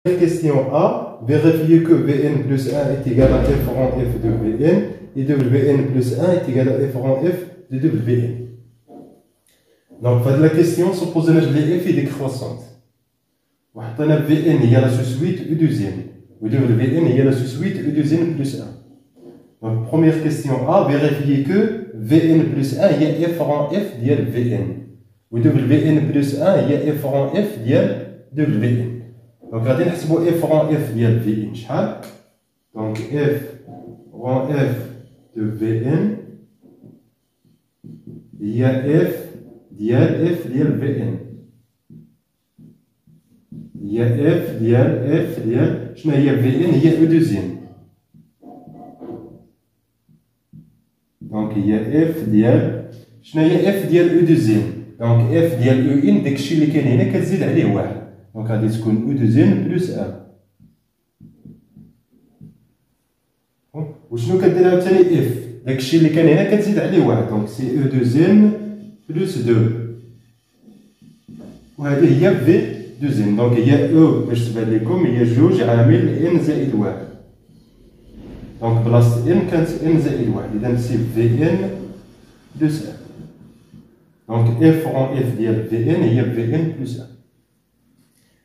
Question A, vérifier que Vn plus 1 est égal à f rang f de Vn et Wn plus 1 est égal à f rang f de Wn. Donc, la question, supposons que f est décroissante. On a Vn égale à suite u deuxième. Ou Wn égale à suite u deuxième plus 1. Donc, première question A, vérifier que Vn plus 1 est f rang f de Vn. Ou Wn plus 1 est f rang f de Wn. Donc, غادي نحسبوا f rang f ديال Vn شحال. Donc, f rang f de Vn هي f ديال Vn. هي f ديال شنو هي Vn هي او دوزيام. دونك هي f ديال شنو هي f ديال او دوزيام. دونك f ديال او ان داكشي اللي كاين هنا كتزيد عليه واحد. دونك غادي تكون او دوزيام بلس 1. وشنو كدير عاوتاني اف داكشي اللي كان هنا كتزيد عليه واحد. دونك سي او دوزيام بلس 2. وهذه هي في دوزيام. دونك هي او باش تبان لكم هي جوج عامل ان زائد واحد. دونك بلاصه ان كانت ان زائد واحد. اذا سي في ان بلس 1. دونك اف رون اف ديال في ان هي في ان بلس 1.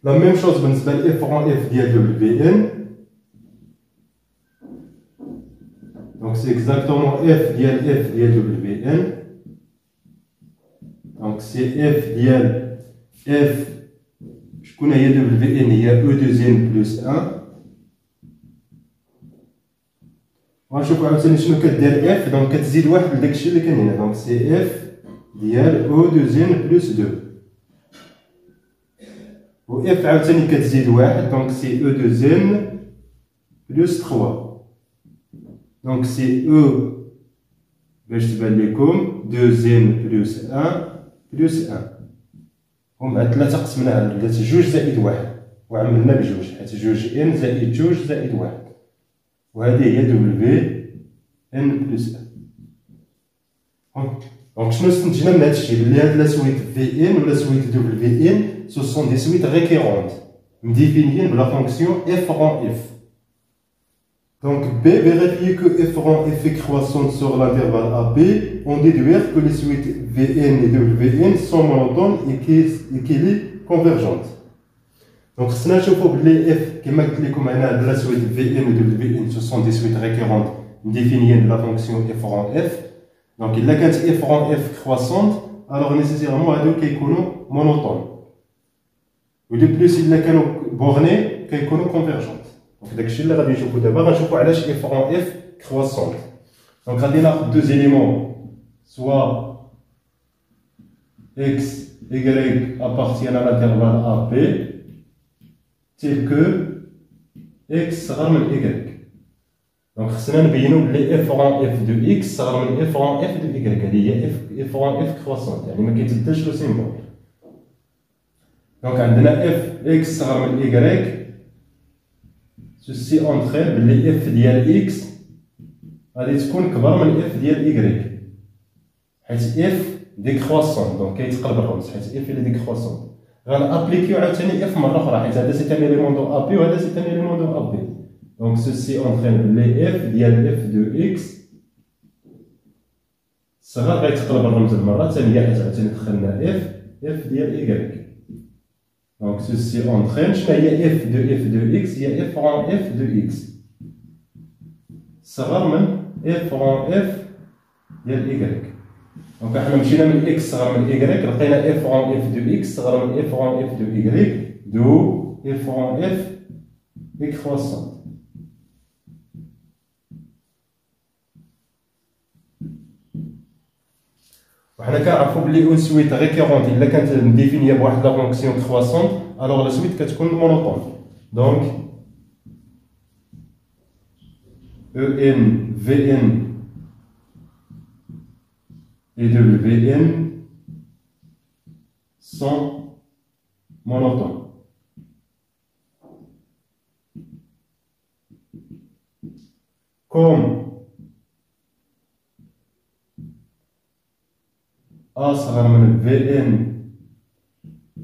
La même chose بالنسبة ل f rang f ديال Vn. Donc c'est exactement f ديال Vn. Donc c'est f ديال f شكون هي Vn هي e دوزيام بلس 1. وغنشوفو عاوتاني شنو كدير f. دونك كتزيد واحد لداكشي اللي كاين هنا. دونك سي f ديال o دوزيام بلس 2. و f عاوتاني كتزيد واحد. دونك سي او دوزيام بلس 3. دونك سي او باش تبان لكم دوزيام بلس 1 بلس 1. ومع 3 قسمناها ولات جوج زائد واحد وعملنا بجوج حيت جوج ان زائد جوج زائد واحد. وهذه هي دبليو ان بلس 1. دونك شنو استنتجنا من هذا الشيء؟ بلي هاد لا سويت في ان ولا سويت دبليو ان ce sont des suites récurrentes définies par la fonction f rang f. Donc B, vérifier que f rang f est croissante sur l'intervalle AB, on déduire que les suites Vn et Wn sont monotones et qu'elles sont convergentes. Donc si on regarde les f qui est la suite Vn et Wn, ce sont des suites récurrentes définies par la fonction f rang f. Donc il a quand f rang f croissante, alors nécessairement elles sont monotones. ولي بلوس الا كانوا بورني كيكونوا كونفيرجونت. دونك داكشي اللي غادي نشوفو دابا. غنشوفو علاش اف رون اف كرواسونت. دونك غادي ناخذ دو زيليمون سوا اكس y appartiennent à l'intervalle AB tel que x صغر من y. دونك خصنا نبينو بلي اف رون اف دو اكس صغر من اف رون اف دو y. هذه هي اف رون اف كرواسونت يعني ما كيتبدلش لو سيمبول. Donc, on a f x صغر من y. Ceci entraîne بلي f ديال x غادي تكون كبر من f ديال y حيت f ديكرواسون. دونك كيتقلب الرمز حيت f اللي ديكرواسون. غنابليكيو عاوتاني f مرة أخرى حيت هذا سي ان إليمون دو a b وهذا سي ان إليمون دو a b. دونك ceci entraîne بلي f ديال f دو x صغر غيتقلب الرمز المرة الثانية حيت عاوتاني دخلنا f ديال y. Donc ceci entraîne شنو هي f de x هي f rang f de x صغر من f rang f ديال y. دونك حنا مشينا من x صغر من y لقينا f rang f de x صغر من f rang f de y دو f rang f décroissante. وحنا كنعرفو بلي اون سويت ريكيرونت الا كانت مديفينيه بواحد لا فونكسيون كرواسونت الوغ لا سويت كتكون مونوطون. دونك ان في ان et Wn sont monotones. Comme A صغر من Vn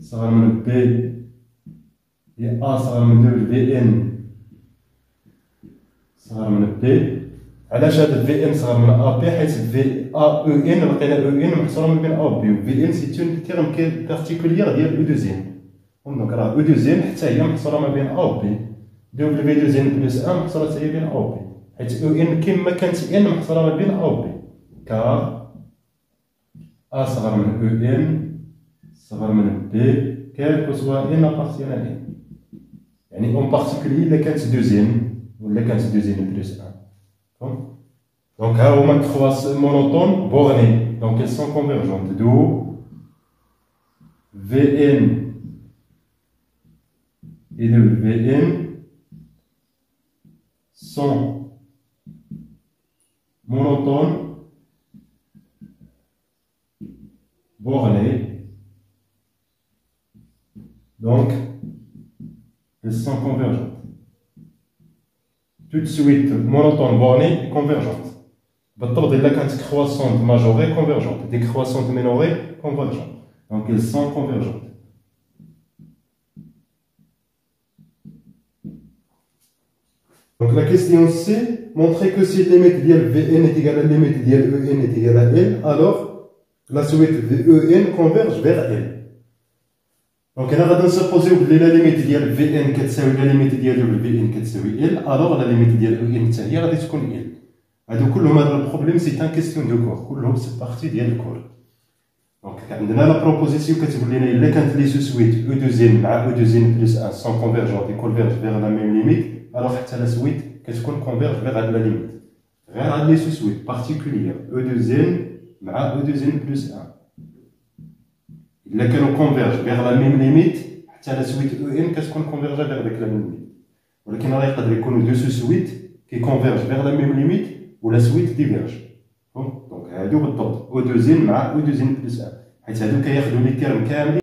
صغر من B هي A صغر من W ان صغر من بي. علاش هاد في ان صغر من A بي؟ حيت في A او ان لقينا او ان محصورة ما بين A و B، و في ان سي اون تيرم بارتيكوليير ديال او دوزيام. دونك راه او دوزيام حتى هي محصورة ما بين A و B، دبليو دوزيام بلس 1 محصورة حتى هي بين A و B، حيت او ان كيما كانت ان محصورة ما بين A و B. كار A صغر من او ان صغر من بي كالكو سوا ان ابارتيان ا ان. يعني اون بارتيكولي الا كانت دوزيام ولا كانت دوزيام بلس 1. Donc, ها هما trois monotones bornés, donc elles sont convergentes. D'où Vn et Vn sont monotones bornés, donc elles sont convergentes. Tout de suite, monotone bornée et convergente. بالضبط إلا كانت croissante majorée convergente, décroissante minorée convergente. Donc elles sont convergentes. Donc la question c'est montrer que si la limite de Vn est égale à la limite de En est égale à L, alors la suite de En converge vers L. Donc on va supposer que la limite de Vn كتساوي la limite de Vn كتساوي L, alors la limite de En حتى هي غادي تكون L. هادو كلهم هذا البروبليم سي ان كيستيون دو كور، كلهم سي بارتي ديال الكور. دونك عندنا لا بروبوزيسيون كتقول لنا الا كانت لي سو سويت او دوزين مع او دوزين بلس 1 سون كونفيرجونت اي كونفيرج فيغ لا ميم ليميت، الوغ حتى لا سويت كتكون كونفيرج فيغ هاد لا ليميت. غير هاد لي سو سويت بارتيكوليير او دوزين مع او دوزين بلس 1 الا كانوا كونفيرج فيغ لا ميم ليميت حتى لا سويت او ان كتكون كونفيرجا فيغ ديك لا ميم ليميت. ولكن راه يقدر يكونوا دو سو سويت كي كونفيرج فيغ لا ميم ليميت ولا سويت ديفيرج. دونك هادو بالضبط او دوزين مع او دوزين بلس 1، حيت هادو كياخدو لي تيرم كاملين